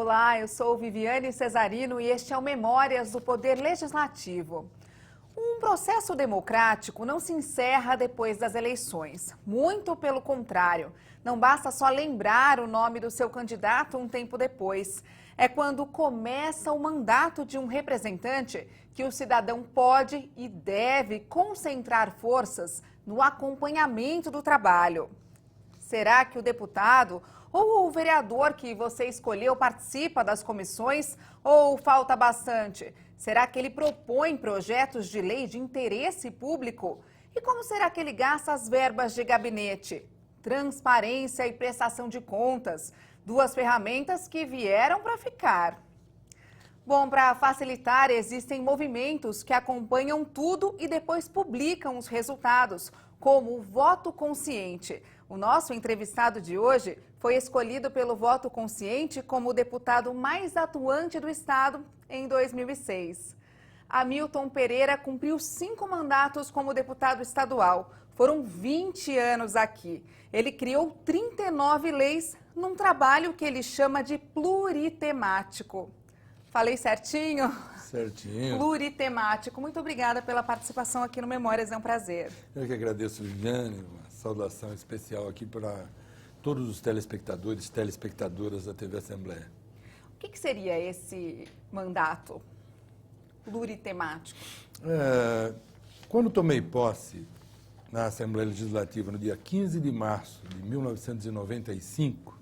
Olá, eu sou Viviane Cesarino e este é o Memórias do Poder Legislativo. Um processo democrático não se encerra depois das eleições. Muito pelo contrário, não basta só lembrar o nome do seu candidato um tempo depois. É quando começa o mandato de um representante que o cidadão pode e deve concentrar forças no acompanhamento do trabalho. Será que o deputado ou o vereador que você escolheu participa das comissões ou falta bastante? Será que ele propõe projetos de lei de interesse público? E como será que ele gasta as verbas de gabinete? Transparência e prestação de contas, duas ferramentas que vieram para ficar. Bom, para facilitar, existem movimentos que acompanham tudo e depois publicam os resultados, como o voto consciente. O nosso entrevistado de hoje foi escolhido pelo voto consciente como o deputado mais atuante do estado em 2006. Hamilton Pereira cumpriu 5 mandatos como deputado estadual. Foram 20 anos aqui. Ele criou 39 leis num trabalho que ele chama de pluritemático. Falei certinho? Certinho. Pluritemático. Muito obrigada pela participação aqui no Memórias, é um prazer. Eu que agradeço, Viviane, uma saudação especial aqui para todos os telespectadores e telespectadoras da TV Assembleia. O que seria esse mandato pluritemático? Quando tomei posse na Assembleia Legislativa no dia 15 de março de 1995,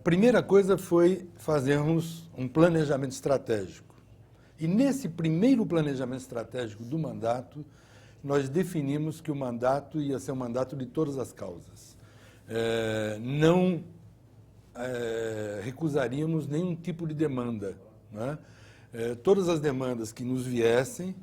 primeira coisa foi fazermos um planejamento estratégico. E nesse primeiro planejamento estratégico do mandato, nós definimos que o mandato ia ser um mandato de todas as causas. Não recusaríamos nenhum tipo de demanda, né? Todas as demandas que nos viessem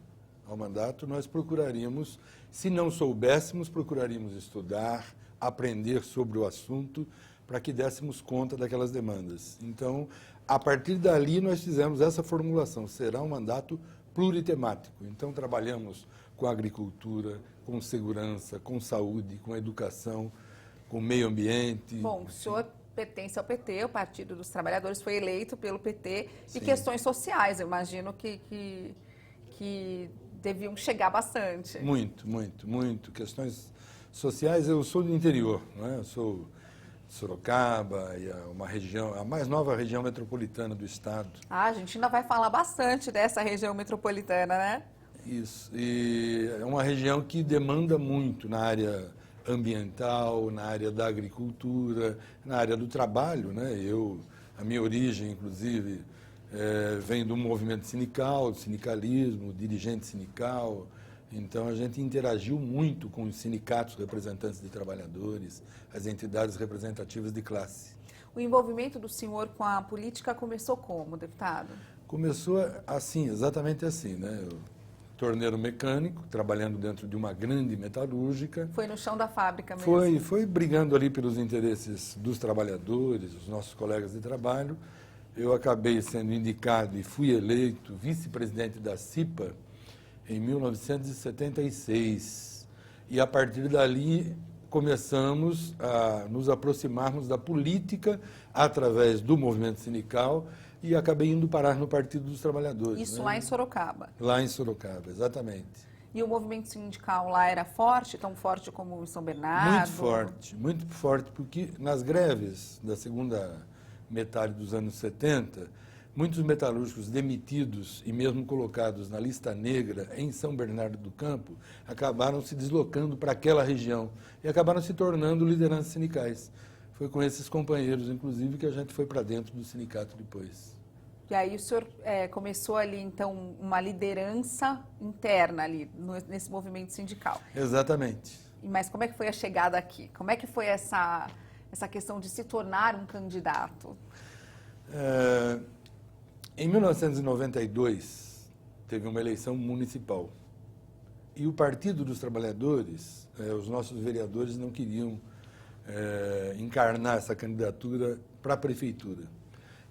ao mandato, nós procuraríamos, se não soubéssemos, procuraríamos estudar, aprender sobre o assunto, para que dessemos conta daquelas demandas. Então, a partir dali, nós fizemos essa formulação, será um mandato pluritemático. Então, trabalhamos com agricultura, com segurança, com saúde, com educação, com meio ambiente. Bom, o senhor pertence ao PT, o Partido dos Trabalhadores, foi eleito pelo PT, Sim. E questões sociais, eu imagino que deviam chegar bastante. Muito. Questões sociais, eu sou do interior, né? Eu sou Sorocaba, e uma região, a mais nova região metropolitana do estado. A gente ainda vai falar bastante dessa região metropolitana, né? Isso, e é uma região que demanda muito na área ambiental, na área da agricultura, na área do trabalho, né? A minha origem, inclusive, vem do movimento sindical, do sindicalismo, dirigente sindical. Então, a gente interagiu muito com os sindicatos representantes de trabalhadores, as entidades representativas de classe. O envolvimento do senhor com a política começou como, deputado? Começou assim, exatamente assim, né? Eu, torneiro mecânico, trabalhando dentro de uma grande metalúrgica. Foi no chão da fábrica mesmo? Foi brigando ali pelos interesses dos trabalhadores, os nossos colegas de trabalho. Eu acabei sendo indicado e fui eleito vice-presidente da CIPA em 1976. E a partir dali começamos a nos aproximarmos da política através do movimento sindical e acabei indo parar no Partido dos Trabalhadores. Isso, né? lá em Sorocaba? Lá em Sorocaba, exatamente. E o movimento sindical lá era forte, tão forte como em São Bernardo? Muito forte, porque nas greves da segunda metade dos anos 70, muitos metalúrgicos demitidos e mesmo colocados na lista negra em São Bernardo do Campo acabaram se deslocando para aquela região e acabaram se tornando lideranças sindicais. Foi com esses companheiros, inclusive, que a gente foi para dentro do sindicato depois. E aí o senhor começou ali, então, uma liderança interna ali, nesse movimento sindical. Exatamente. Mas como é que foi a chegada aqui? Como é que foi essa questão de se tornar um candidato? Em 1992, teve uma eleição municipal. E o Partido dos Trabalhadores, os nossos vereadores não queriam encarnar essa candidatura para a prefeitura.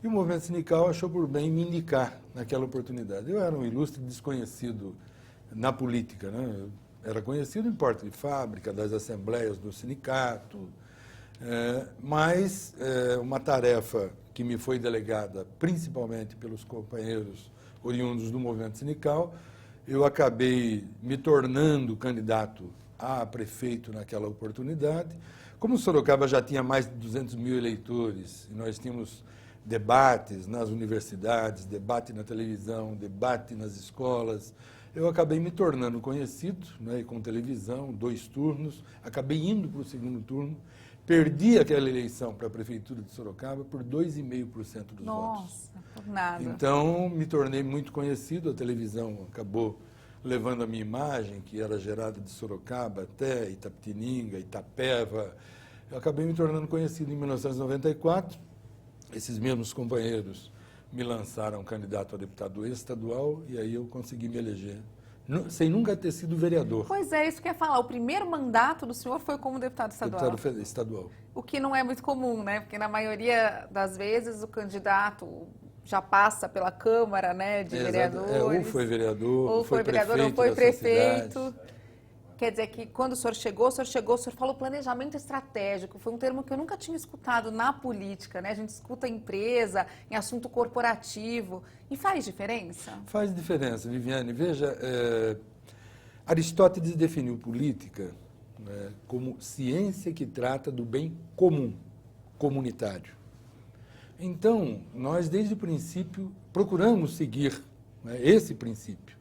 E o movimento sindical achou por bem me indicar naquela oportunidade. Eu era um ilustre desconhecido na política, né? Eu era conhecido em porta de fábrica, das assembleias do sindicato, mas uma tarefa que me foi delegada principalmente pelos companheiros oriundos do movimento sindical, eu acabei me tornando candidato a prefeito naquela oportunidade. Como Sorocaba já tinha mais de 200 mil eleitores, e nós tínhamos debates nas universidades, debate na televisão, debate nas escolas, eu acabei me tornando conhecido, né, com televisão, 2 turnos, acabei indo para o segundo turno, perdi aquela eleição para a Prefeitura de Sorocaba por 2,5% dos votos. Nossa, por nada. Então, me tornei muito conhecido, a televisão acabou levando a minha imagem, que era gerada de Sorocaba até Itapetininga, Itapeva. Eu acabei me tornando conhecido em 1994. Esses mesmos companheiros me lançaram candidato a deputado estadual e aí eu consegui me eleger, sem nunca ter sido vereador. Pois é, isso que eu ia falar. O primeiro mandato do senhor foi como deputado estadual. Deputado estadual. O que não é muito comum, né? Porque na maioria das vezes o candidato já passa pela Câmara, né, de vereadores. Ou foi vereador, ou foi vereador, ou foi prefeito. Quer dizer que quando o senhor chegou, o senhor falou planejamento estratégico. Foi um termo que eu nunca tinha escutado na política, né? A gente escuta em empresa, em assunto corporativo. E faz diferença? Faz diferença, Viviane. Veja, Aristóteles definiu política, né, como ciência que trata do bem comum, comunitário. Então, nós, desde o princípio, procuramos seguir, né, esse princípio.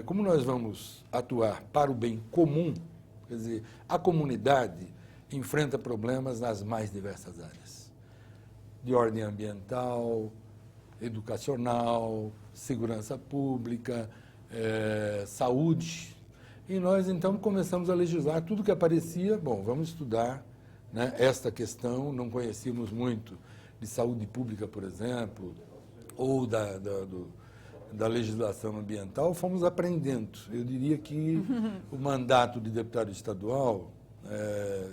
Como nós vamos atuar para o bem comum, quer dizer, a comunidade enfrenta problemas nas mais diversas áreas, de ordem ambiental, educacional, segurança pública, saúde. E nós, então, começamos a legislar tudo que aparecia. Bom, vamos estudar, né, esta questão. Não conhecíamos muito de saúde pública, por exemplo, ou da legislação ambiental, fomos aprendendo. Eu diria que o mandato de deputado estadual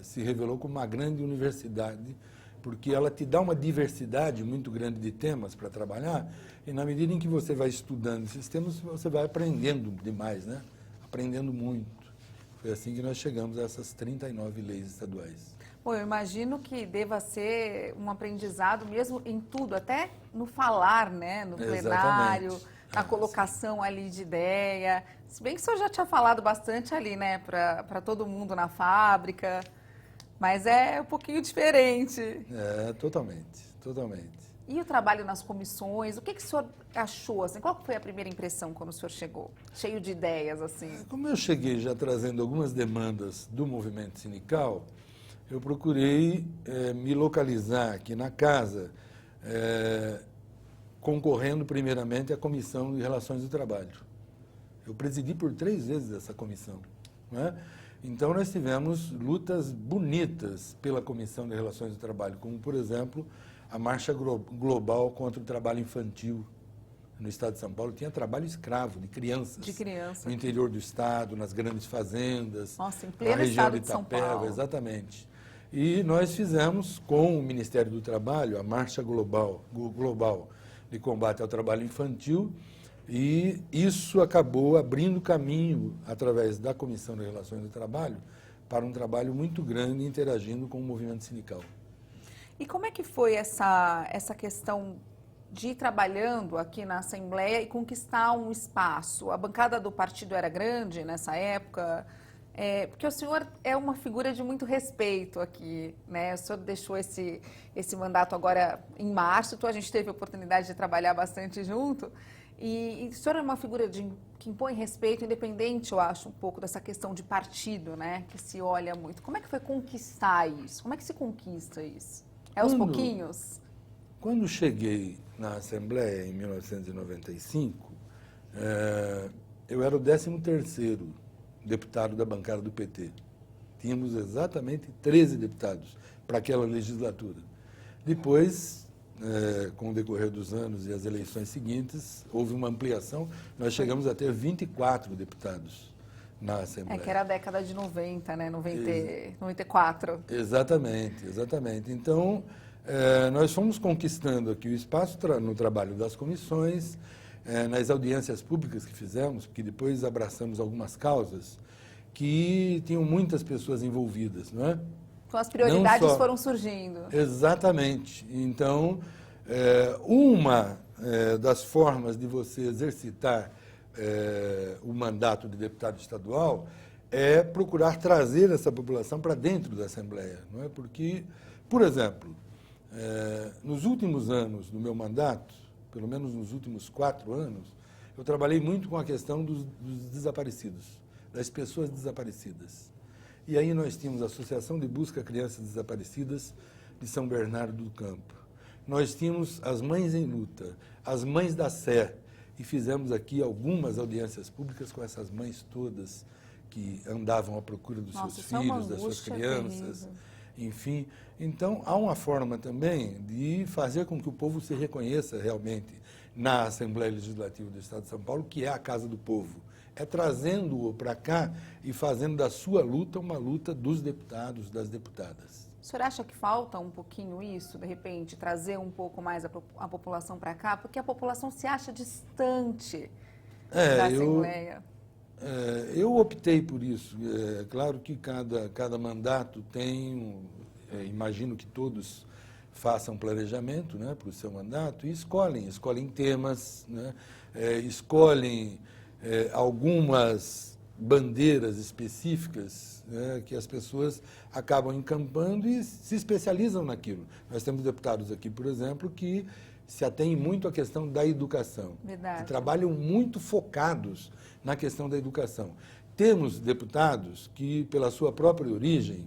se revelou como uma grande universidade, porque ela te dá uma diversidade muito grande de temas para trabalhar, e na medida em que você vai estudando esses temas, você vai aprendendo demais, né? Aprendendo muito. Foi assim que nós chegamos a essas 39 leis estaduais. Bom, eu imagino que deva ser um aprendizado mesmo em tudo, até no falar, né? No plenário, exatamente, na colocação ali de ideia. Se bem que o senhor já tinha falado bastante ali, né? Para todo mundo na fábrica, mas é um pouquinho diferente. Totalmente. E o trabalho nas comissões, o que o senhor achou? Assim, qual foi a primeira impressão quando o senhor chegou? Cheio de ideias, assim. Como eu cheguei já trazendo algumas demandas do movimento sindical, eu procurei me localizar aqui na casa, concorrendo primeiramente à Comissão de Relações do Trabalho. Eu presidi por 3 vezes essa comissão, né? Então, nós tivemos lutas bonitas pela Comissão de Relações do Trabalho, como, por exemplo, a Marcha Global contra o Trabalho Infantil. No estado de São Paulo tinha trabalho escravo de crianças. De criança. No interior do estado, nas grandes fazendas. Nossa, em pleno na região estado de de São Itapeva, Paulo. exatamente. E nós fizemos com o Ministério do Trabalho a Marcha Global de Combate ao Trabalho Infantil, e isso acabou abrindo caminho, através da Comissão de Relações do Trabalho, para um trabalho muito grande interagindo com o movimento sindical. E como é que foi essa questão de ir trabalhando aqui na Assembleia e conquistar um espaço? A bancada do partido era grande nessa época? Porque o senhor é uma figura de muito respeito aqui, né? O senhor deixou esse mandato agora em março, então a gente teve a oportunidade de trabalhar bastante junto. E o senhor é uma figura que impõe respeito, independente, eu acho, um pouco dessa questão de partido, né? Que se olha muito. Como é que foi conquistar isso? Como é que se conquista isso? Aos pouquinhos? Quando cheguei na Assembleia, em 1995, eu era o 13º deputado da bancada do PT. Tínhamos exatamente 13 deputados para aquela legislatura. Depois, com o decorrer dos anos e as eleições seguintes, houve uma ampliação, nós chegamos a ter 24 deputados na Assembleia. Que era a década de 90, né? 94. Exatamente. Então, nós fomos conquistando aqui o espaço no trabalho das comissões, nas audiências públicas que fizemos, porque depois abraçamos algumas causas que tinham muitas pessoas envolvidas, não é? Então as prioridades Não só- foram surgindo. Exatamente. Então, uma das formas de você exercitar o mandato de deputado estadual é procurar trazer essa população para dentro da Assembleia, não é? Porque, por exemplo, nos últimos anos do meu mandato, pelo menos nos últimos 4 anos, eu trabalhei muito com a questão dos desaparecidos, das pessoas desaparecidas. E aí nós tínhamos a Associação de Busca a Crianças Desaparecidas de São Bernardo do Campo. Nós tínhamos as Mães em Luta, as Mães da Sé, e fizemos aqui algumas audiências públicas com essas mães todas que andavam à procura dos Nossa, seus isso é uma filhos, das suas angústia crianças, terrível. enfim. Então, há uma forma também de fazer com que o povo se reconheça realmente na Assembleia Legislativa do Estado de São Paulo, que é a casa do povo. É trazendo-o para cá e fazendo da sua luta uma luta dos deputados, das deputadas. O senhor acha que falta um pouquinho isso, de repente, trazer um pouco mais a população para cá? Porque a população se acha distante da Assembleia. Eu optei por isso. É claro que cada mandato tem, imagino que todos façam planejamento, né, para o seu mandato e escolhem temas, né, escolhem algumas bandeiras específicas, né, que as pessoas acabam encampando e se especializam naquilo. Nós temos deputados aqui, por exemplo, que se atêm muito à questão da educação. Verdade. Que trabalham muito focados na questão da educação. Temos deputados que, pela sua própria origem,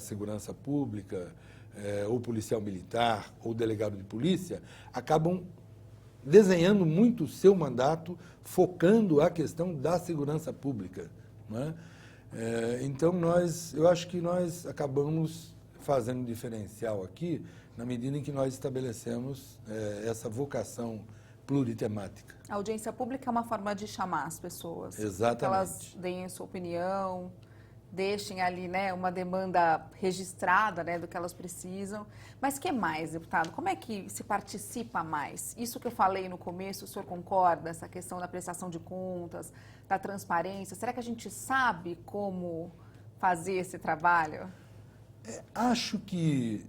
segurança pública, ou policial militar, ou delegado de polícia, acabam desenhando muito o seu mandato, focando a questão da segurança pública, não é? Então, eu acho que nós acabamos fazendo um diferencial aqui, na medida em que nós estabelecemos essa vocação pluritemática. A audiência pública é uma forma de chamar as pessoas. Exatamente. Que elas deem a sua opinião, deixem ali, né, uma demanda registrada, né, do que elas precisam. Mas que mais, deputado? Como é que se participa mais? Isso que eu falei no começo, o senhor concorda? Essa questão da prestação de contas, da transparência. Será que a gente sabe como fazer esse trabalho? Acho que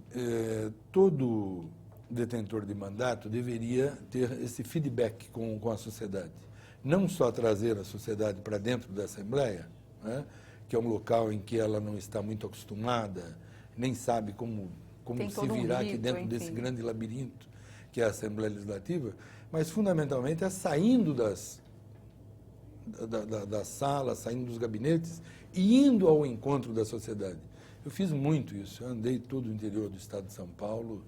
todo detentor de mandato deveria ter esse feedback com a sociedade. Não só trazer a sociedade para dentro da Assembleia, né, que é um local em que ela não está muito acostumada, nem sabe como se virar aqui dentro desse grande labirinto que é a Assembleia Legislativa, mas fundamentalmente é saindo da sala, saindo dos gabinetes e indo ao encontro da sociedade. Eu fiz muito isso, eu andei todo o interior do estado de São Paulo,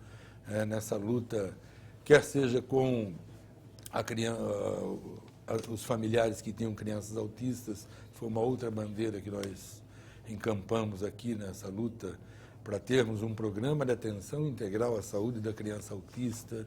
nessa luta, quer seja com os familiares que tinham crianças autistas, foi uma outra bandeira que nós encampamos aqui nessa luta para termos um programa de atenção integral à saúde da criança autista.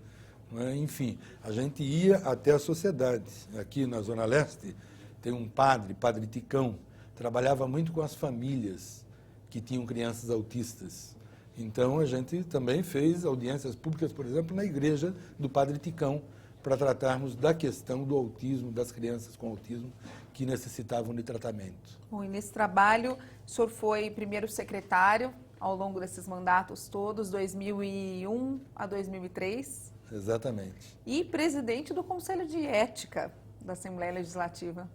Enfim, a gente ia até a sociedade. Aqui na Zona Leste tem um Padre Ticão, trabalhava muito com as famílias que tinham crianças autistas. Então, a gente também fez audiências públicas, por exemplo, na igreja do Padre Ticão, para tratarmos da questão do autismo, das crianças com autismo que necessitavam de tratamento. Bom, e nesse trabalho, o senhor foi primeiro secretário ao longo desses mandatos todos, 2001 a 2003. Exatamente. E presidente do Conselho de Ética da Assembleia Legislativa.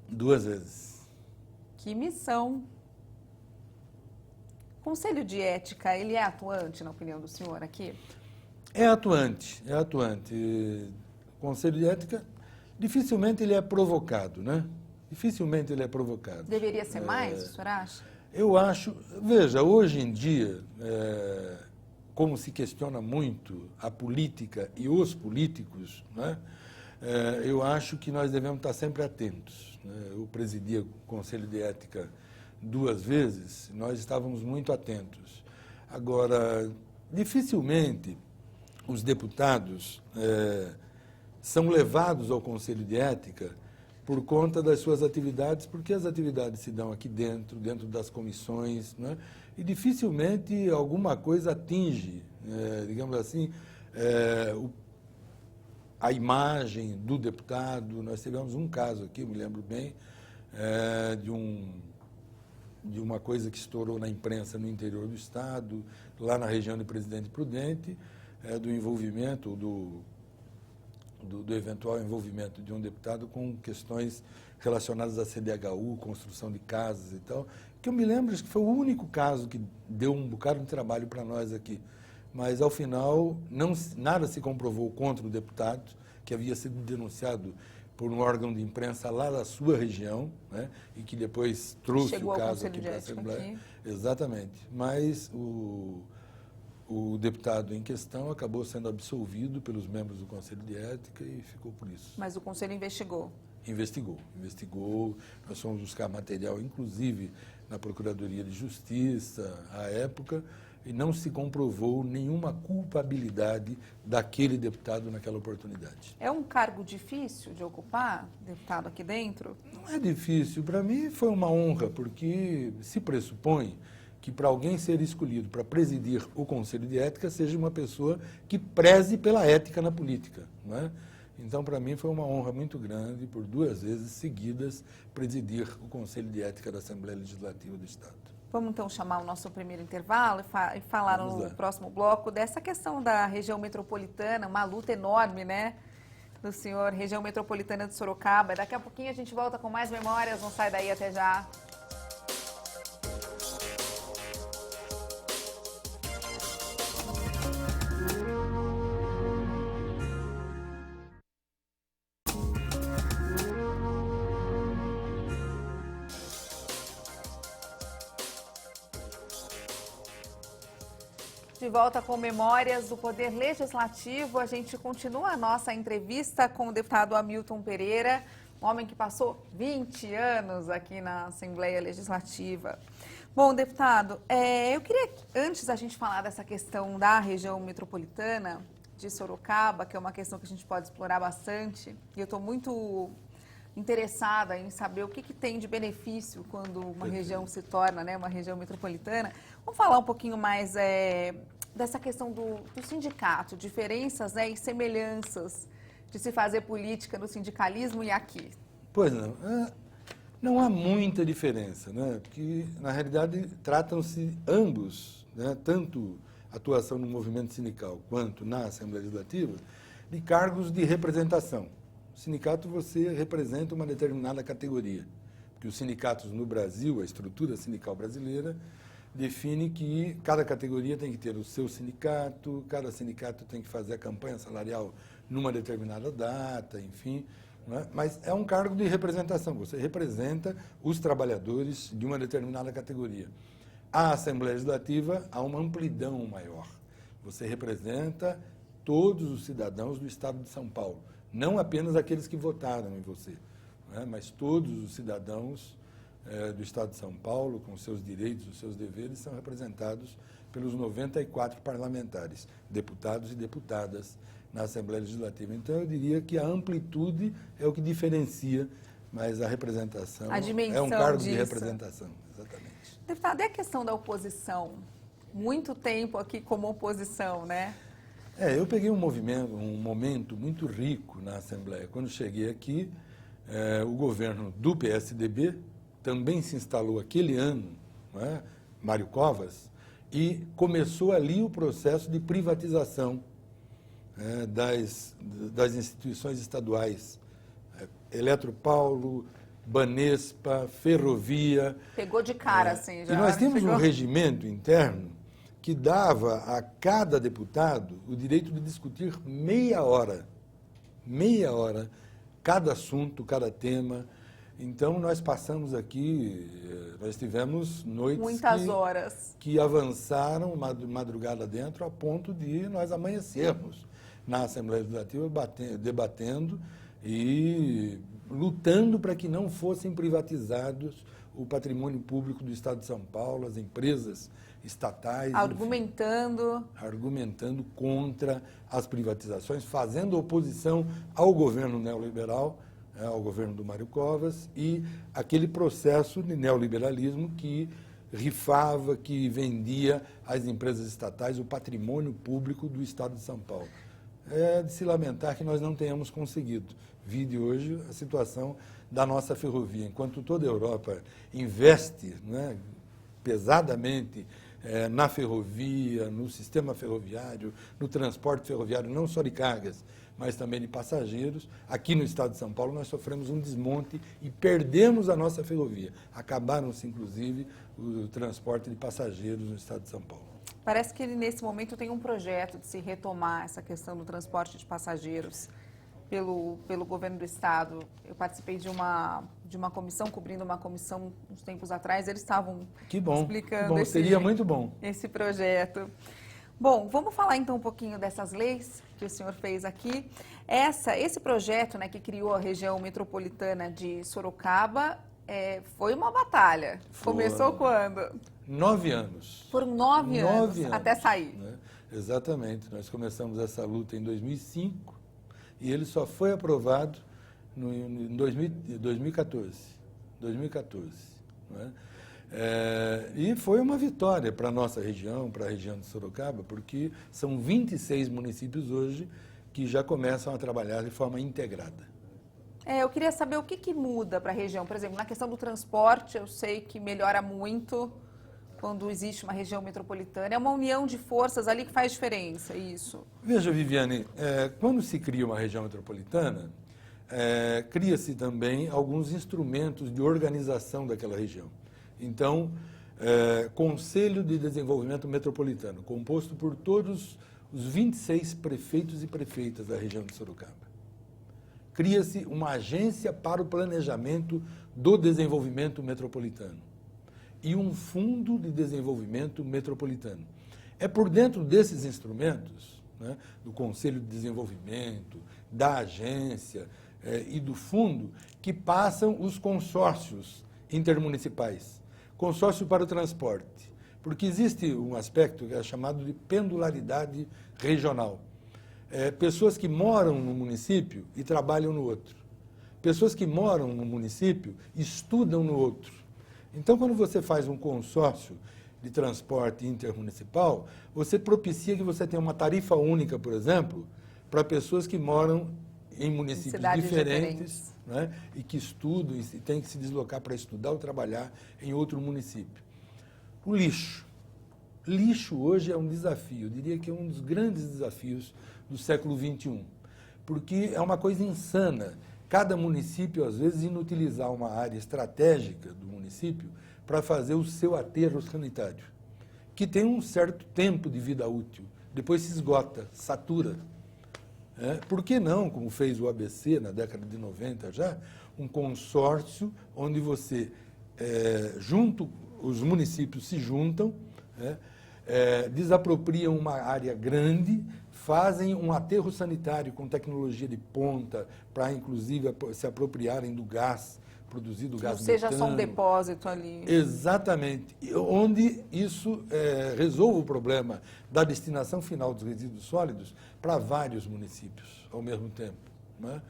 2 vezes. Que missão! O Conselho de Ética, ele é atuante, na opinião do senhor, aqui? É atuante. O Conselho de Ética, dificilmente ele é provocado, né? Dificilmente ele é provocado. Deveria ser mais, o senhor acha? Eu acho, veja, hoje em dia, como se questiona muito a política e os políticos, né? Eu acho que nós devemos estar sempre atentos. Eu presidia o Conselho de Ética 2 vezes, nós estávamos muito atentos. Agora, dificilmente os deputados são levados ao Conselho de Ética por conta das suas atividades, porque as atividades se dão aqui dentro das comissões, né? E dificilmente alguma coisa atinge, digamos assim, a imagem do deputado. Nós tivemos um caso aqui, eu me lembro bem, de um de uma coisa que estourou na imprensa no interior do Estado, lá na região de Presidente Prudente, do envolvimento, do eventual envolvimento de um deputado com questões relacionadas à CDHU, construção de casas e tal, que eu me lembro que foi o único caso que deu um bocado de trabalho para nós aqui. Mas, ao final, nada se comprovou contra o deputado, que havia sido denunciado por um órgão de imprensa lá da sua região, né, e que depois trouxe o caso aqui para a Assembleia. Exatamente. Mas o deputado em questão acabou sendo absolvido pelos membros do Conselho de Ética e ficou por isso. Mas o Conselho investigou? Investigou. Nós fomos buscar material, inclusive, na Procuradoria de Justiça, à época, e não se comprovou nenhuma culpabilidade daquele deputado naquela oportunidade. É um cargo difícil de ocupar, deputado aqui dentro? Não é difícil. Para mim foi uma honra, porque se pressupõe que para alguém ser escolhido para presidir o Conselho de Ética seja uma pessoa que preze pela ética na política, não é? Então, para mim, foi uma honra muito grande, por 2 vezes seguidas, presidir o Conselho de Ética da Assembleia Legislativa do Estado. Vamos, então, chamar o nosso primeiro intervalo e falar no próximo bloco dessa questão da região metropolitana, uma luta enorme, né, do senhor, região metropolitana de Sorocaba. Daqui a pouquinho a gente volta com mais memórias, não sai daí, até já. De volta com Memórias do Poder Legislativo, a gente continua a nossa entrevista com o deputado Hamilton Pereira, um homem que passou 20 anos aqui na Assembleia Legislativa. Bom, deputado, eu queria, antes da gente falar dessa questão da região metropolitana de Sorocaba, que é uma questão que a gente pode explorar bastante, e eu estou muito interessada em saber o que tem de benefício quando uma região se torna, né, uma região metropolitana. Vamos falar um pouquinho mais dessa questão do sindicato, diferenças, né, e semelhanças de se fazer política no sindicalismo e aqui. Pois não. Não há muita diferença, né? Porque, na realidade, tratam-se ambos, né, tanto a atuação no movimento sindical quanto na Assembleia Legislativa, de cargos de representação. O sindicato, você representa uma determinada categoria, porque os sindicatos no Brasil, a estrutura sindical brasileira, define que cada categoria tem que ter o seu sindicato, cada sindicato tem que fazer a campanha salarial numa determinada data, enfim. Não é? Mas é um cargo de representação, você representa os trabalhadores de uma determinada categoria. A Assembleia Legislativa há uma amplidão maior. Você representa todos os cidadãos do Estado de São Paulo, não apenas aqueles que votaram em você, não é? Mas todos os cidadãos do Estado de São Paulo, com seus direitos, os seus deveres, são representados pelos 94 parlamentares, deputados e deputadas na Assembleia Legislativa. Então, eu diria que a amplitude é o que diferencia, mas a representação é um cargo de representação, exatamente. Deputado, e a questão da oposição? Muito tempo aqui como oposição, né? Eu peguei um momento muito rico na Assembleia. Quando cheguei aqui, o governo do PSDB também se instalou aquele ano, não é? Mário Covas, e começou ali o processo de privatização das instituições estaduais. Eletropaulo, Banespa, Ferrovia. Pegou de cara, assim, já. E nós temos um regimento interno que dava a cada deputado o direito de discutir meia hora, cada assunto, cada tema. Então, nós passamos aqui, nós tivemos noites muitas horas que avançaram madrugada dentro a ponto de nós amanhecermos na Assembleia Legislativa debatendo e lutando para que não fossem privatizados o patrimônio público do Estado de São Paulo, as empresas estatais. Argumentando contra as privatizações, fazendo oposição ao governo neoliberal, ao governo do Mário Covas, e aquele processo de neoliberalismo que rifava, que vendia às empresas estatais o patrimônio público do Estado de São Paulo. É de se lamentar que nós não tenhamos conseguido. Vide hoje a situação da nossa ferrovia. Enquanto toda a Europa investe, né, pesadamente na ferrovia, no sistema ferroviário, no transporte ferroviário, não só de cargas, mas também de passageiros, aqui no estado de São Paulo nós sofremos um desmonte e perdemos a nossa ferrovia. Acabaram-se, inclusive, o transporte de passageiros no estado de São Paulo. Parece que ele, nesse momento, tem um projeto de se retomar essa questão do transporte de passageiros pelo governo do estado. Eu participei de uma comissão, cobrindo uma comissão uns tempos atrás, eles estavam explicando seria muito bom esse projeto. Bom, vamos falar então um pouquinho dessas leis que o senhor fez aqui. Esse projeto, né, que criou a região metropolitana de Sorocaba, foi uma batalha. Começou quando? 9 anos. Foram 9 anos até sair. Né? Exatamente. Nós começamos essa luta em 2005 e ele só foi aprovado em 2014. 2014. Né? E foi uma vitória para a nossa região, para a região de Sorocaba, porque são 26 municípios hoje que já começam a trabalhar de forma integrada. Eu queria saber o que muda para a região. Por exemplo, na questão do transporte, eu sei que melhora muito quando existe uma região metropolitana. É uma união de forças ali que faz diferença, isso. Veja, Viviane, quando se cria uma região metropolitana, cria-se também alguns instrumentos de organização daquela região. Então, Conselho de Desenvolvimento Metropolitano, composto por todos os 26 prefeitos e prefeitas da região de Sorocaba. Cria-se uma agência para o planejamento do desenvolvimento metropolitano e um fundo de desenvolvimento metropolitano. É por dentro desses instrumentos, né, do Conselho de Desenvolvimento, da agência e do fundo, que passam os consórcios intermunicipais. Consórcio para o transporte, porque existe um aspecto que é chamado de pendularidade regional. Pessoas que moram no município e trabalham no outro. Pessoas que moram no município estudam no outro. Então, quando você faz um consórcio de transporte intermunicipal, você propicia que você tenha uma tarifa única, por exemplo, para pessoas que moram em municípios diferentes, né, e que estudam e têm que se deslocar para estudar ou trabalhar em outro município. O lixo. Lixo hoje é um desafio, eu diria que é um dos grandes desafios do século XXI, porque é uma coisa insana. Cada município, às vezes, inutilizar uma área estratégica do município para fazer o seu aterro sanitário, que tem um certo tempo de vida útil, depois se esgota, satura. Por que não, como fez o ABC na década de 90 já, um consórcio onde você, os municípios se juntam, desapropriam uma área grande, fazem um aterro sanitário com tecnologia de ponta para, inclusive, se apropriarem do gás produzido, o gás metano. Não seja só um depósito ali. Exatamente. Onde isso resolve o problema da destinação final dos resíduos sólidos para vários municípios ao mesmo tempo. Né?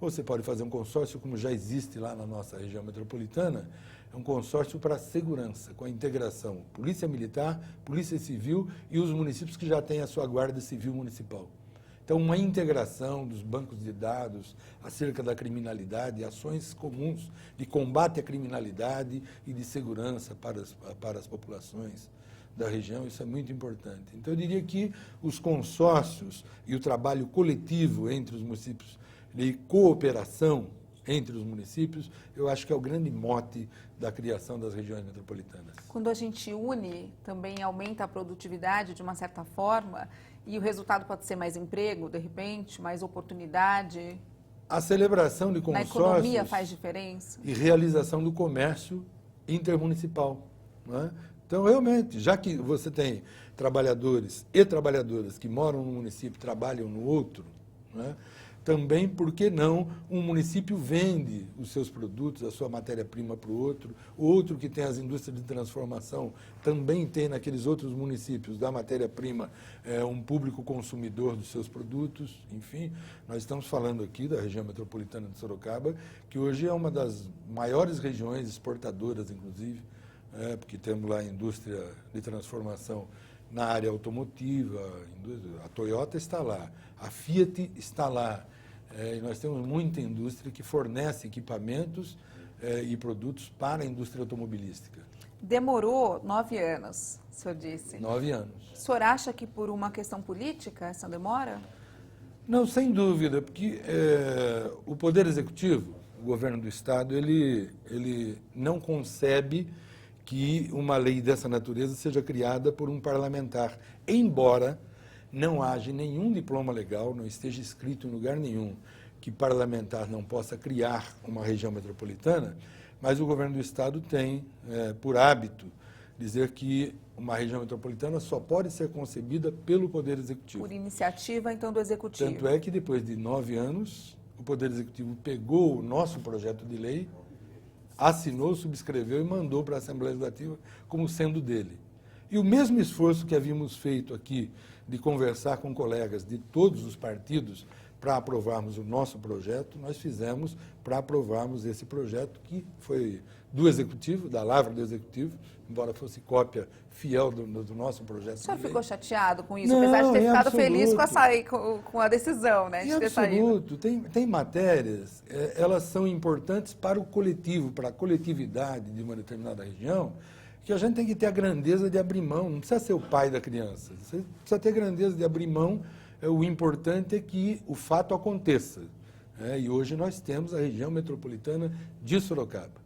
Você pode fazer um consórcio, como já existe lá na nossa região metropolitana, um consórcio para a segurança, com a integração Polícia Militar, Polícia Civil e os municípios que já têm a sua Guarda Civil Municipal. Então, uma integração dos bancos de dados acerca da criminalidade, ações comuns de combate à criminalidade e de segurança para as populações da região, isso é muito importante. Então, eu diria que os consórcios e o trabalho coletivo entre os municípios, de cooperação entre os municípios, eu acho que é o grande mote da criação das regiões metropolitanas. Quando a gente une, também aumenta a produtividade de uma certa forma e o resultado pode ser mais emprego, de repente, mais oportunidade. A celebração de consórcios... Na economia faz diferença. E realização do comércio intermunicipal. Não é? Então, realmente, já que você tem trabalhadores e trabalhadoras que moram no município e trabalham no outro, não é? Também, por que não, um município vende os seus produtos, a sua matéria-prima para o outro que tem as indústrias de transformação também tem naqueles outros municípios da matéria-prima um público consumidor dos seus produtos. Enfim, nós estamos falando aqui da região metropolitana de Sorocaba, que hoje é uma das maiores regiões exportadoras, inclusive, porque temos lá a indústria de transformação na área automotiva, a Toyota está lá, a Fiat está lá, E nós temos muita indústria que fornece equipamentos e produtos para a indústria automobilística. Demorou 9 anos, o senhor disse. 9 anos. O senhor acha que por uma questão política essa demora? Não, sem dúvida, porque o Poder Executivo, o governo do Estado, ele não concebe que uma lei dessa natureza seja criada por um parlamentar, embora não haja nenhum diploma legal, não esteja escrito em lugar nenhum que parlamentar não possa criar uma região metropolitana, mas o governo do Estado tem, por hábito, dizer que uma região metropolitana só pode ser concebida pelo Poder Executivo. Por iniciativa, então, do Executivo. Tanto é que, depois de 9 anos, o Poder Executivo pegou o nosso projeto de lei, assinou, subscreveu e mandou para a Assembleia Legislativa como sendo dele. E o mesmo esforço que havíamos feito aqui de conversar com colegas de todos os partidos para aprovarmos o nosso projeto, nós fizemos para aprovarmos esse projeto que foi do Executivo, da lavra do Executivo, embora fosse cópia fiel do nosso projeto. O senhor de lei. ficou chateado com isso, Não, apesar de ter em ficado absoluto. feliz com a decisão, né, de Em ter saído? absoluto. Tem matérias, elas são importantes para o coletivo, para a coletividade de uma determinada região, que a gente tem que ter a grandeza de abrir mão, não precisa ser o pai da criança, você precisa ter a grandeza de abrir mão, o importante é que o fato aconteça. E hoje nós temos a região metropolitana de Sorocaba.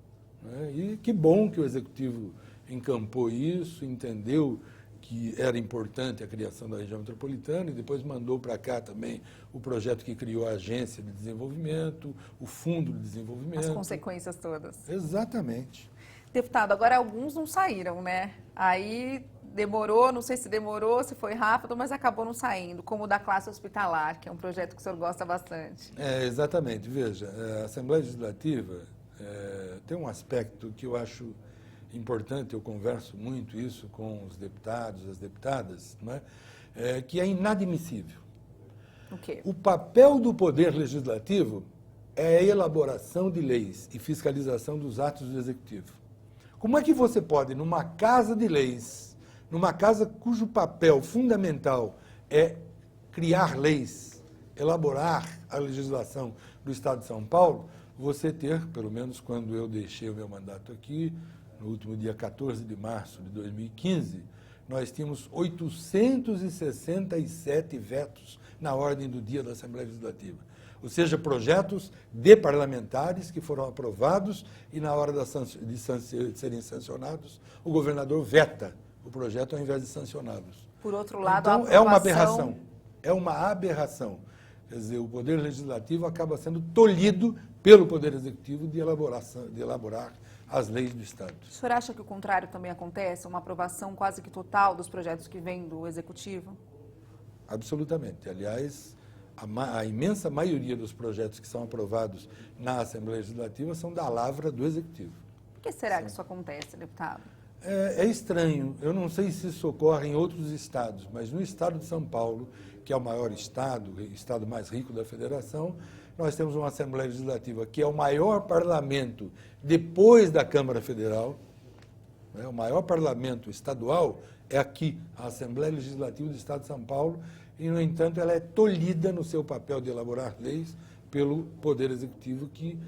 E que bom que o Executivo encampou isso, entendeu que era importante a criação da região metropolitana e depois mandou para cá também o projeto que criou a Agência de Desenvolvimento, o Fundo de Desenvolvimento. As consequências todas. Exatamente. Deputado, agora alguns não saíram, né? Aí demorou, não sei se demorou, se foi rápido, mas acabou não saindo, como o da classe hospitalar, que é um projeto que o senhor gosta bastante. Exatamente. Veja, a Assembleia Legislativa tem um aspecto que eu acho importante, eu converso muito isso com os deputados, as deputadas, não é? Que é inadmissível. O quê? O papel do Poder Legislativo é a elaboração de leis e fiscalização dos atos do Executivo. Como é que você pode, numa casa de leis, numa casa cujo papel fundamental é criar leis, elaborar a legislação do Estado de São Paulo, você ter, pelo menos quando eu deixei o meu mandato aqui, no último dia 14 de março de 2015, nós tínhamos 867 vetos na ordem do dia da Assembleia Legislativa. Ou seja, projetos de parlamentares que foram aprovados e na hora de serem sancionados, o governador veta o projeto ao invés de sancioná-los. Por outro lado, então, a aprovação... é uma aberração. É uma aberração. Quer dizer, o Poder Legislativo acaba sendo tolhido pelo Poder Executivo de elaborar as leis do Estado. O senhor acha que o contrário também acontece? Uma aprovação quase que total dos projetos que vêm do Executivo? Absolutamente. Aliás, a imensa maioria dos projetos que são aprovados na Assembleia Legislativa são da lavra do Executivo. Por que será que isso acontece, deputado? É estranho. Eu não sei se isso ocorre em outros estados, mas no estado de São Paulo, que é o maior estado, o estado mais rico da federação, nós temos uma Assembleia Legislativa que é o maior parlamento depois da Câmara Federal. O maior parlamento estadual é aqui, a Assembleia Legislativa do Estado de São Paulo, e, no entanto, ela é tolhida no seu papel de elaborar leis pelo Poder Executivo, que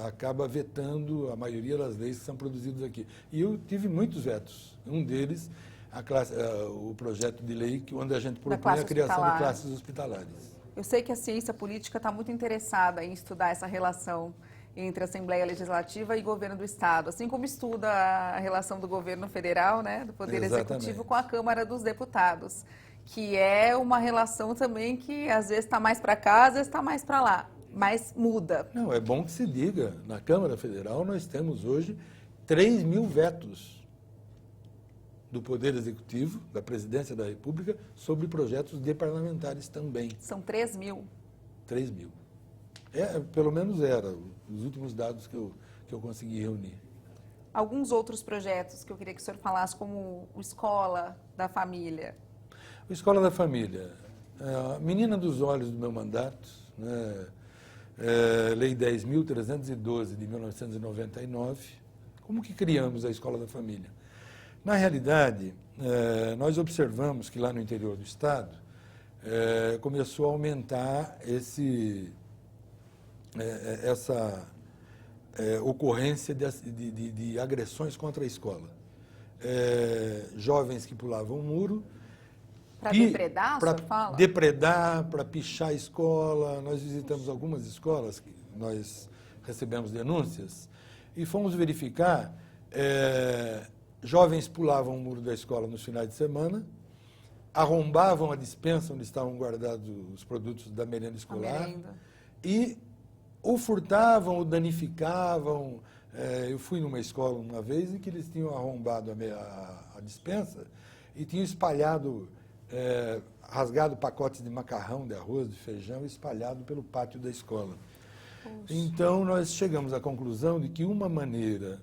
acaba vetando a maioria das leis que são produzidas aqui. E eu tive muitos vetos. Um deles, o projeto de lei onde a gente propõe a criação de classes hospitalares. Eu sei que a ciência política está muito interessada em estudar essa relação entre a Assembleia Legislativa e governo do Estado, assim como estuda a relação do governo federal, né, do Poder Executivo com a Câmara dos Deputados, que é uma relação também que às vezes está mais para cá, às vezes está mais para lá, mas muda. Não, é bom que se diga, na Câmara Federal nós temos hoje 3.000 vetos do Poder Executivo, da Presidência da República, sobre projetos de parlamentares também. São 3.000. 3.000. Pelo menos era, os últimos dados que eu consegui reunir. Alguns outros projetos que eu queria que o senhor falasse, como o Escola da Família. O Escola da Família, a menina dos olhos do meu mandato, né, Lei 10.312 de 1999, como que criamos a Escola da Família? Na realidade, nós observamos que lá no interior do Estado começou a aumentar essa ocorrência de agressões contra a escola. Jovens que pulavam o muro. Para depredar, o senhor fala? Para depredar, para pichar a escola. Nós visitamos algumas escolas, que nós recebemos denúncias, e fomos verificar, jovens pulavam o muro da escola nos finais de semana, arrombavam a despensa onde estavam guardados os produtos da merenda escolar, e ou furtavam ou danificavam. Eu fui numa escola uma vez em que eles tinham arrombado a despensa e tinham espalhado, rasgado pacotes de macarrão, de arroz, de feijão, espalhado pelo pátio da escola. Poxa. Então, nós chegamos à conclusão de que uma maneira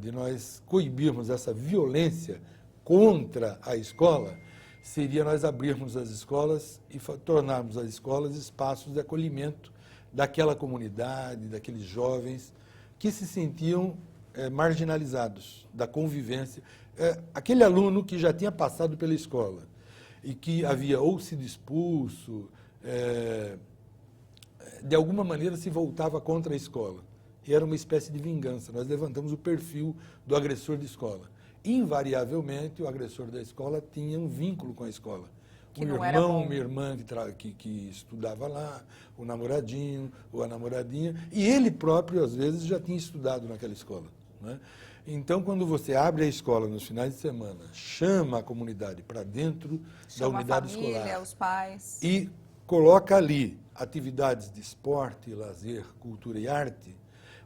de nós coibirmos essa violência contra a escola seria nós abrirmos as escolas e tornarmos as escolas espaços de acolhimento daquela comunidade, daqueles jovens que se sentiam marginalizados da convivência. Aquele aluno que já tinha passado pela escola e que havia ou sido expulso, de alguma maneira se voltava contra a escola. E era uma espécie de vingança. Nós levantamos o perfil do agressor de escola. Invariavelmente, o agressor da escola tinha um vínculo com a escola. Um irmão, uma irmã que estudava lá, o namoradinho ou a namoradinha, e ele próprio, às vezes, já tinha estudado naquela escola, né? Então, quando você abre a escola nos finais de semana, chama a comunidade para dentro da unidade escolar, chama a família, os pais, e coloca ali atividades de esporte, lazer, cultura e arte,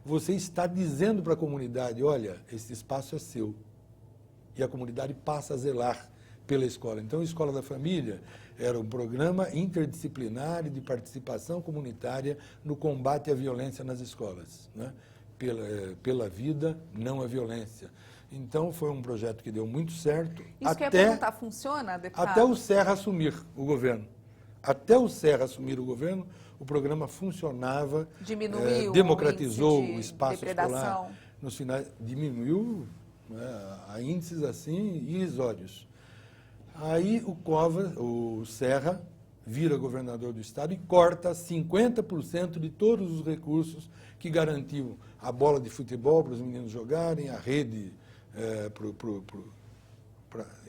você está dizendo para a comunidade, olha, esse espaço é seu. E a comunidade passa a zelar pela escola. Então, a Escola da Família era um programa interdisciplinar de participação comunitária no combate à violência nas escolas, né? Pela vida, não a violência. Então, foi um projeto que deu muito certo. Isso que eu ia perguntar, funciona, deputado? Até o Serra assumir o governo. Até o Serra assumir o governo, o programa funcionava, diminuiu democratizou o espaço escolar. Nos finais, diminuiu a índices assim irrisórios. Aí o Serra vira governador do estado e corta 50% de todos os recursos que garantiam a bola de futebol para os meninos jogarem, a rede,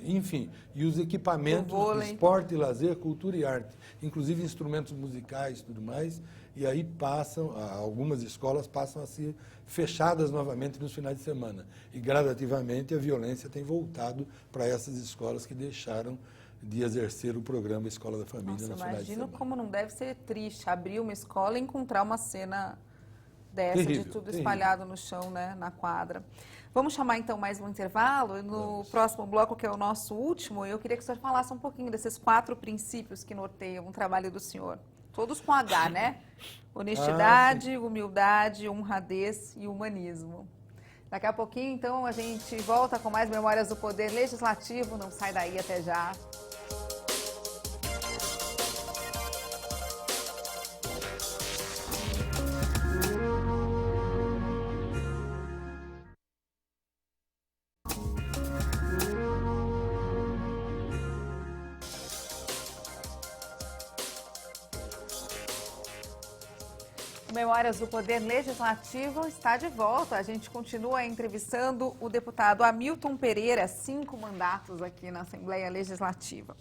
enfim, e os equipamentos de esporte, lazer, cultura e arte, inclusive instrumentos musicais e tudo mais, e aí algumas escolas passam a ser fechadas novamente nos finais de semana. E gradativamente a violência tem voltado para essas escolas que deixaram de exercer o programa Escola da Família nos finais de semana. Imagino como não deve ser triste abrir uma escola e encontrar uma cena dessa, terrível, de tudo espalhado no chão, né, na quadra. Vamos chamar então mais um intervalo. No próximo bloco, que é o nosso último, eu queria que o senhor falasse um pouquinho desses 4 princípios que norteiam o trabalho do senhor. Todos com H, né? Honestidade, humildade, honradez e humanismo. Daqui a pouquinho, então, a gente volta com mais Memórias do Poder Legislativo. Não sai daí, até já. Memórias do Poder Legislativo está de volta. A gente continua entrevistando o deputado Hamilton Pereira, 5 mandatos aqui na Assembleia Legislativa.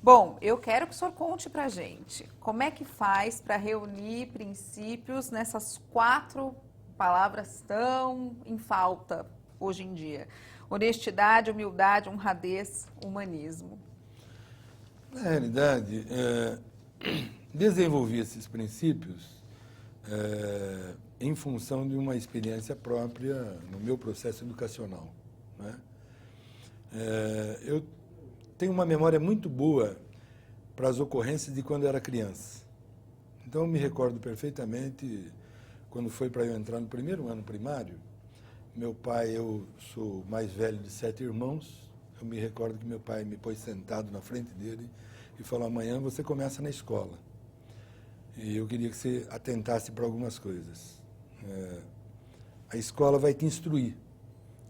Bom, eu quero que o senhor conte para a gente como é que faz para reunir princípios nessas 4 palavras tão em falta hoje em dia. Honestidade, humildade, honradez, humanismo. Na realidade, desenvolvi esses princípios em função de uma experiência própria no meu processo educacional, né? Eu tenho uma memória muito boa para as ocorrências de quando eu era criança. Então, eu me recordo perfeitamente quando foi para eu entrar no primeiro ano primário. Meu pai, eu sou o mais velho de 7 irmãos, eu me recordo que meu pai me pôs sentado na frente dele e falou, amanhã você começa na escola. E eu queria que você atentasse para algumas coisas. A escola vai te instruir.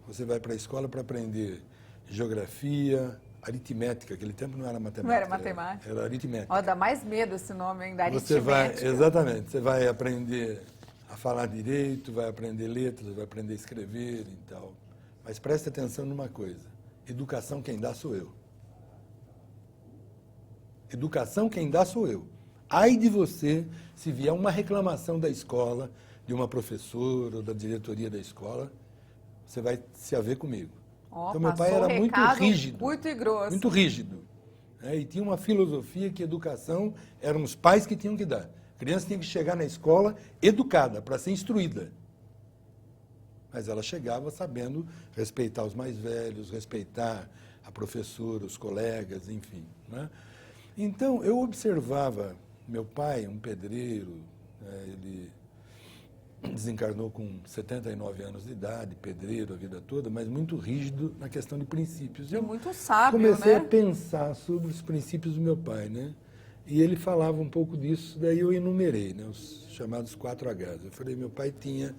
Você vai para a escola para aprender geografia, aritmética. Aquele tempo não era matemática. Não era matemática. Era aritmética. Ó, dá mais medo esse nome ainda, Você vai, aritmética. exatamente, você vai aprender a falar direito, vai aprender letras, vai aprender a escrever e tal. Mas preste atenção numa coisa, educação quem dá sou eu. Educação quem dá sou eu. Ai de você se vier uma reclamação da escola, de uma professora ou da diretoria da escola, você vai se haver comigo. Ó, Então, meu pai passou era o muito recado rígido. curto e grosso. Muito rígido. E tinha uma filosofia que educação eram os pais que tinham que dar. A criança tinha que chegar na escola educada, para ser instruída. Mas ela chegava sabendo respeitar os mais velhos, respeitar a professora, os colegas, enfim. Né? Então, eu observava meu pai, um pedreiro, ele desencarnou com 79 anos de idade, pedreiro a vida toda, mas muito rígido na questão de princípios. E Eu muito sábio, comecei né? a pensar sobre os princípios do meu pai, né? E ele falava um pouco disso, daí eu enumerei, né? Os chamados 4Hs. Eu falei, meu pai tinha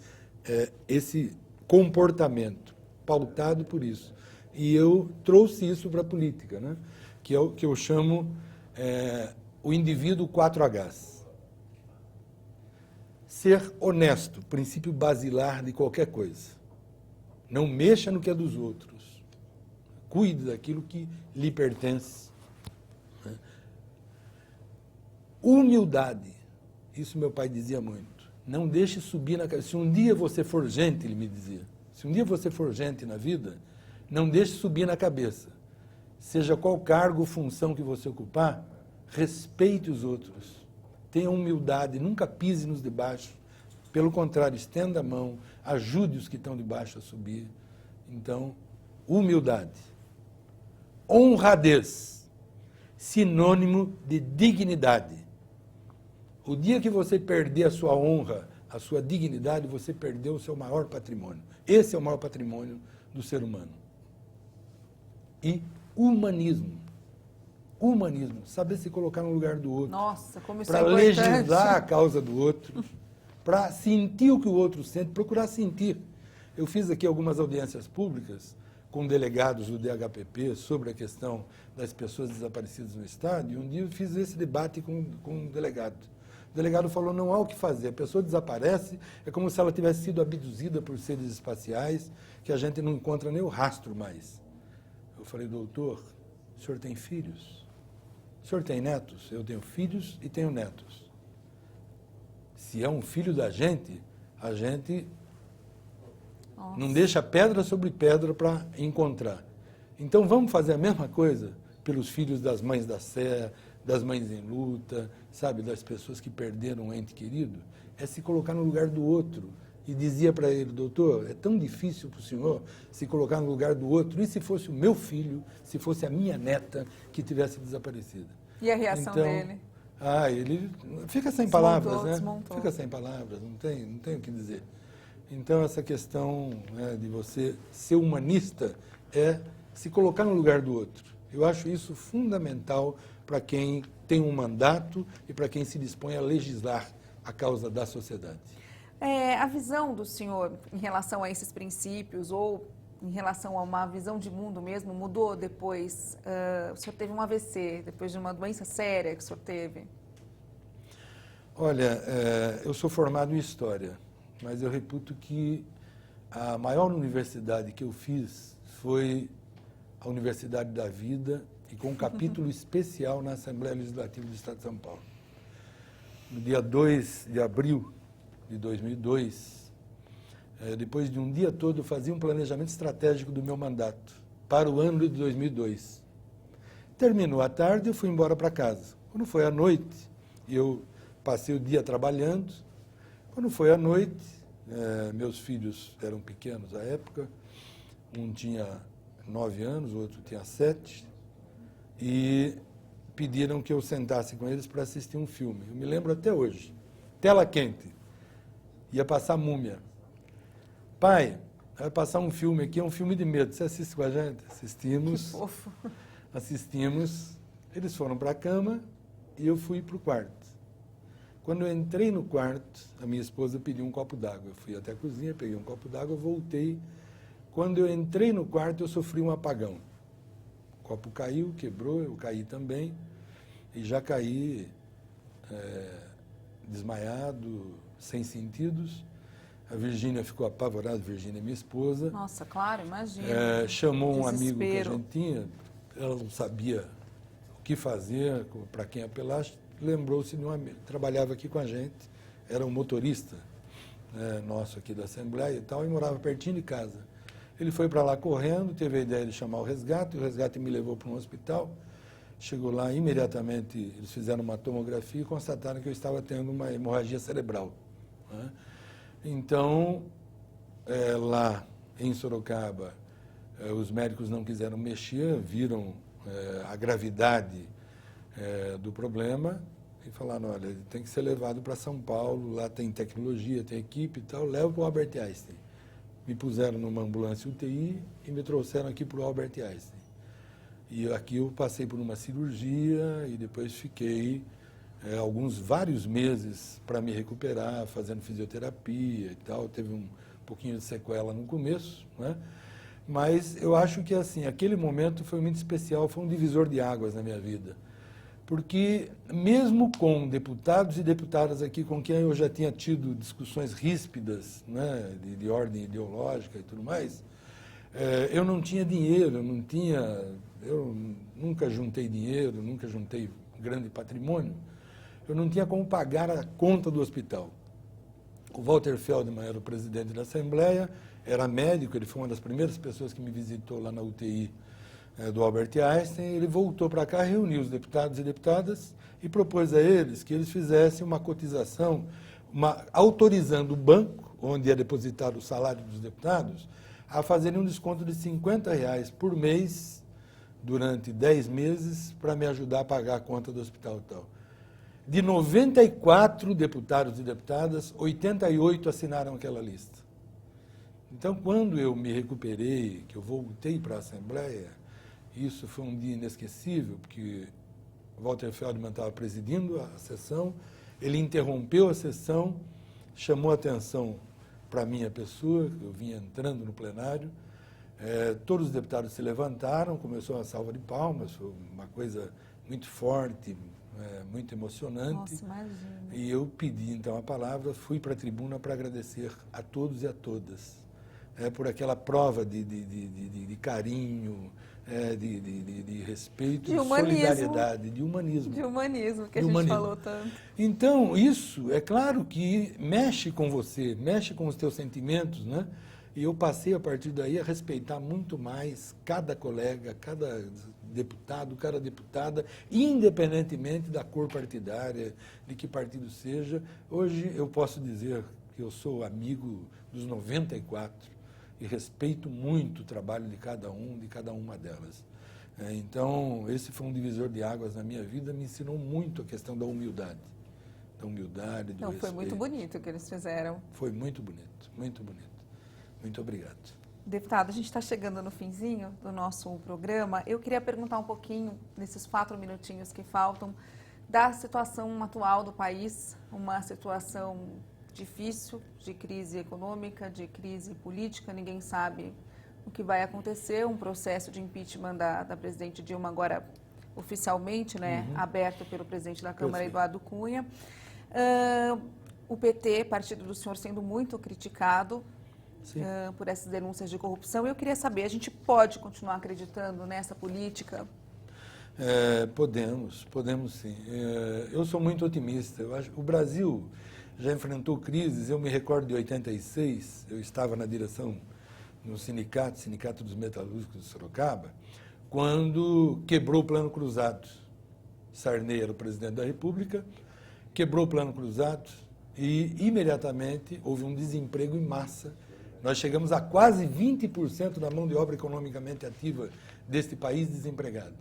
esse comportamento pautado por isso. E eu trouxe isso para a política, né? Que é o que eu chamo o indivíduo 4Hs. Ser honesto, princípio basilar de qualquer coisa. Não mexa no que é dos outros. Cuide daquilo que lhe pertence. Humildade. Isso meu pai dizia muito. Não deixe subir na cabeça. Se um dia você for gente, ele me dizia, se um dia você for gente na vida, não deixe subir na cabeça. Seja qual cargo ou função que você ocupar, respeite os outros. Tenha humildade, nunca pise nos de baixo. Pelo contrário, estenda a mão, ajude os que estão de baixo a subir. Então, humildade. Honradez, sinônimo de dignidade. O dia que você perder a sua honra, a sua dignidade, você perdeu o seu maior patrimônio. Esse é o maior patrimônio do ser humano. E humanismo. Humanismo, saber se colocar no lugar do outro. Nossa, como isso é Para importante. legislar a causa do outro, para sentir o que o outro sente, procurar sentir. Eu fiz aqui algumas audiências públicas com delegados do DHPP sobre a questão das pessoas desaparecidas no Estado, e um dia eu fiz esse debate com um delegado. O delegado falou, não há o que fazer, a pessoa desaparece, é como se ela tivesse sido abduzida por seres espaciais, que a gente não encontra nem o rastro mais. Eu falei, doutor, o senhor tem filhos? O senhor tem netos? Eu tenho filhos e tenho netos. Se é um filho da gente, a gente não deixa pedra sobre pedra para encontrar. Então vamos fazer a mesma coisa pelos filhos das mães da Sé, das mães em luta, sabe, das pessoas que perderam um ente querido. É se colocar no lugar do outro. E dizia para ele, doutor, é tão difícil para o senhor se colocar no lugar do outro. E se fosse o meu filho, se fosse a minha neta que tivesse desaparecido? E a reação dele? Ele fica sem palavras, né? Desmontou. Fica sem palavras, não tem o que dizer. Então, essa questão, né, de você ser humanista é se colocar no lugar do outro. Eu acho isso fundamental para quem tem um mandato e para quem se dispõe a legislar a causa da sociedade. A visão do senhor em relação a esses princípios ou em relação a uma visão de mundo mesmo mudou depois? O senhor teve um AVC, depois de uma doença séria que o senhor teve? Olha, eu sou formado em História, mas eu reputo que a maior universidade que eu fiz foi a Universidade da Vida e com um capítulo especial na Assembleia Legislativa do Estado de São Paulo. No dia 2 de abril de 2002, depois de um dia todo, eu fazia um planejamento estratégico do meu mandato para o ano de 2002. Terminou a tarde, eu fui embora para casa. Quando foi à noite, eu passei o dia trabalhando. Quando foi à noite, meus filhos eram pequenos à época, um tinha 9 anos, o outro tinha 7, e pediram que eu sentasse com eles para assistir um filme. Eu me lembro até hoje. Tela quente. Ia passar Múmia. Pai, vai passar um filme aqui, é um filme de medo. Você assiste com a gente? Assistimos. Que fofo. Assistimos. Eles foram para a cama e eu fui para o quarto. Quando eu entrei no quarto, a minha esposa pediu um copo d'água. Eu fui até a cozinha, peguei um copo d'água, voltei. Quando eu entrei no quarto, eu sofri um apagão. copo caiu, quebrou, eu caí também, e já caí desmaiado, sem sentidos. A Virgínia ficou apavorada, Virgínia, minha esposa. Nossa, claro, imagina. Chamou um amigo que a Desespero. gente tinha, ela não sabia o que fazer, para quem apelar, lembrou-se de um amigo, trabalhava aqui com a gente, era um motorista nosso aqui da Assembleia e tal, e morava pertinho de casa. Ele foi para lá correndo, teve a ideia de chamar o resgate me levou para um hospital. Chegou lá, imediatamente eles fizeram uma tomografia e constataram que eu estava tendo uma hemorragia cerebral, né? Então, lá em Sorocaba, os médicos não quiseram mexer, viram a gravidade do problema e falaram, olha, ele tem que ser levado para São Paulo, lá tem tecnologia, tem equipe e tal, leva para o Albert Einstein. Me puseram numa ambulância UTI e me trouxeram aqui para o Albert Einstein. E aqui eu passei por uma cirurgia e depois fiquei vários meses para me recuperar, fazendo fisioterapia e tal. Teve um pouquinho de sequela no começo, né? Mas eu acho que assim, aquele momento foi muito especial, foi um divisor de águas na minha vida. Porque mesmo com deputados e deputadas aqui com quem eu já tinha tido discussões ríspidas, né, de ordem ideológica e tudo mais, eu não tinha dinheiro, eu nunca juntei dinheiro, nunca juntei grande patrimônio, eu não tinha como pagar a conta do hospital. O Walter Feldman era o presidente da Assembleia, era médico, ele foi uma das primeiras pessoas que me visitou lá na UTI do Albert Einstein. Ele voltou para cá, reuniu os deputados e deputadas e propôs a eles que eles fizessem uma cotização, autorizando o banco, onde é depositado o salário dos deputados, a fazerem um desconto de R$50 por mês durante 10 meses para me ajudar a pagar a conta do hospital e tal. De 94 deputados e deputadas, 88 assinaram aquela lista. Então, quando eu me recuperei, que eu voltei para a Assembleia, isso foi um dia inesquecível, porque Walter Feldman estava presidindo a sessão, ele interrompeu a sessão, chamou a atenção para a minha pessoa, eu vinha entrando no plenário, todos os deputados se levantaram, começou uma salva de palmas, foi uma coisa muito forte, muito emocionante. Nossa, imagina. E eu pedi então a palavra, fui para a tribuna para agradecer a todos e a todas, por aquela prova de carinho, de respeito, de solidariedade, de humanismo. De humanismo, que a gente falou tanto. Então, isso, é claro que mexe com você, mexe com os teus sentimentos, né? E eu passei, a partir daí, a respeitar muito mais cada colega, cada deputado, cada deputada, independentemente da cor partidária, de que partido seja. Hoje eu posso dizer que eu sou amigo dos 94 e respeito muito o trabalho de cada uma delas. Então, esse foi um divisor de águas na minha vida, me ensinou muito a questão da humildade. Da humildade, do respeito. Foi muito bonito o que eles fizeram. Foi muito bonito, muito bonito. Muito obrigado. Deputado, a gente está chegando no finzinho do nosso programa. Eu queria perguntar um pouquinho, nesses 4 minutinhos que faltam, da situação atual do país, uma situação difícil, de crise econômica, de crise política, ninguém sabe o que vai acontecer, um processo de impeachment da presidente Dilma agora oficialmente, né, aberto pelo presidente da Câmara, Eduardo Cunha. O PT, partido do senhor, sendo muito criticado por essas denúncias de corrupção. Eu queria saber, a gente pode continuar acreditando nessa política? Podemos sim. Eu sou muito otimista. Eu acho que o Brasil já enfrentou crises. Eu me recordo de 86, eu estava na direção no Sindicato dos Metalúrgicos de Sorocaba, quando quebrou o Plano Cruzado. Sarney era o presidente da República, quebrou o Plano Cruzado e, imediatamente, houve um desemprego em massa. Nós chegamos a quase 20% da mão de obra economicamente ativa deste país desempregada.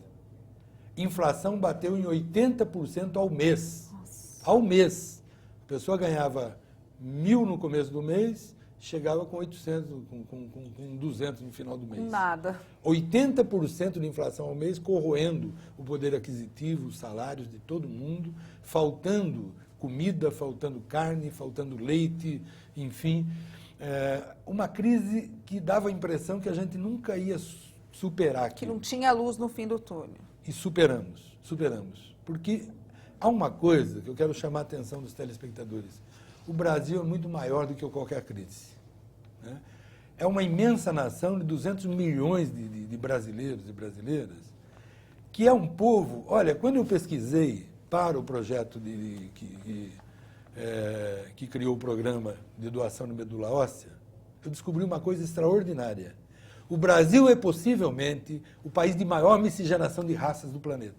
Inflação bateu em 80% ao mês. Nossa. Ao mês. A pessoa ganhava 1.000 no começo do mês, chegava com 800, com 200 no final do mês. Nada. 80% de inflação ao mês, corroendo o poder aquisitivo, os salários de todo mundo, faltando comida, faltando carne, faltando leite, enfim. Uma crise que dava a impressão que a gente nunca ia superar Que aquilo. não tinha luz no fim do túnel. E superamos. Porque há uma coisa que eu quero chamar a atenção dos telespectadores. O Brasil é muito maior do que qualquer crise, né? É uma imensa nação de 200 milhões de brasileiros e brasileiras, que é um povo... Olha, quando eu pesquisei para o projeto que criou o programa de doação de medula óssea, eu descobri uma coisa extraordinária. O Brasil é possivelmente o país de maior miscigenação de raças do planeta.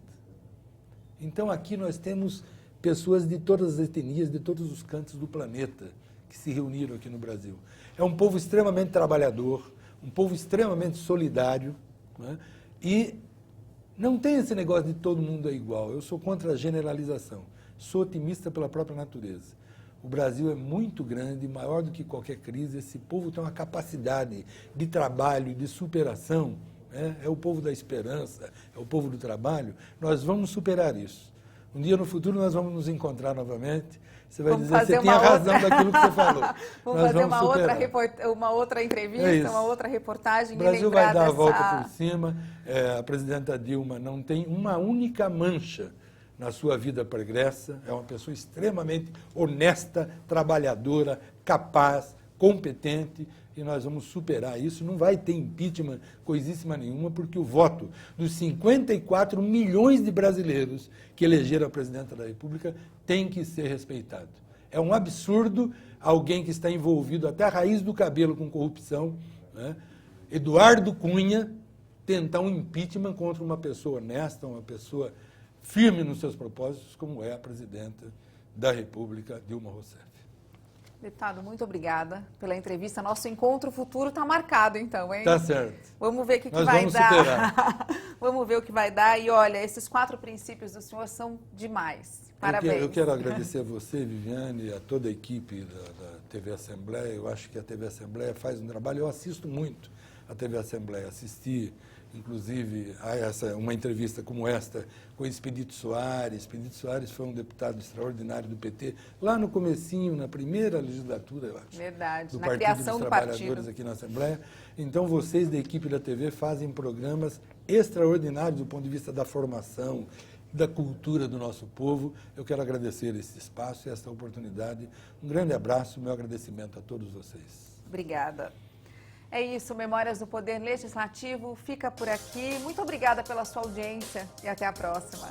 Então aqui nós temos pessoas de todas as etnias, de todos os cantos do planeta, que se reuniram aqui no Brasil. É um povo extremamente trabalhador, um povo extremamente solidário, né? E não tem esse negócio de todo mundo é igual. Eu sou contra a generalização, sou otimista pela própria natureza. O Brasil é muito grande, maior do que qualquer crise. Esse povo tem uma capacidade de trabalho, de superação, né? É o povo da esperança, é o povo do trabalho. Nós vamos superar isso. Um dia no futuro nós vamos nos encontrar novamente. Você vai dizer que você tinha razão daquilo que você falou. Vamos fazer uma outra entrevista, uma outra reportagem. O Brasil vai dar a volta por cima. A presidenta Dilma não tem uma única mancha na sua vida pregressa. É uma pessoa extremamente honesta, trabalhadora, capaz, competente, e nós vamos superar isso. Não vai ter impeachment, coisíssima nenhuma, porque o voto dos 54 milhões de brasileiros que elegeram a presidenta da República tem que ser respeitado. É um absurdo alguém que está envolvido até a raiz do cabelo com corrupção, né? Eduardo Cunha, tentar um impeachment contra uma pessoa honesta, uma pessoa firme nos seus propósitos, como é a presidenta da República, Dilma Rousseff. Deputado, muito obrigada pela entrevista. Nosso encontro futuro está marcado, então, hein? Tá certo. Vamos ver o que vai vamos dar. Superar. Vamos ver o que vai dar. E olha, esses 4 princípios do senhor são demais. Parabéns. Eu quero agradecer a você, Viviane, a toda a equipe da TV Assembleia. Eu acho que a TV Assembleia faz um trabalho. Eu assisto muito a TV Assembleia. Assisti, inclusive, a uma entrevista como esta com o Expedito Soares. Expedito Soares foi um deputado extraordinário do PT, lá no comecinho, na primeira legislatura, eu acho. Verdade, na criação do partido. Trabalhadores aqui na Assembleia. Então, vocês da equipe da TV fazem programas extraordinários do ponto de vista da formação, da cultura do nosso povo. Eu quero agradecer esse espaço e essa oportunidade. Um grande abraço, meu agradecimento a todos vocês. Obrigada. É isso, Memórias do Poder Legislativo fica por aqui. Muito obrigada pela sua audiência e até a próxima.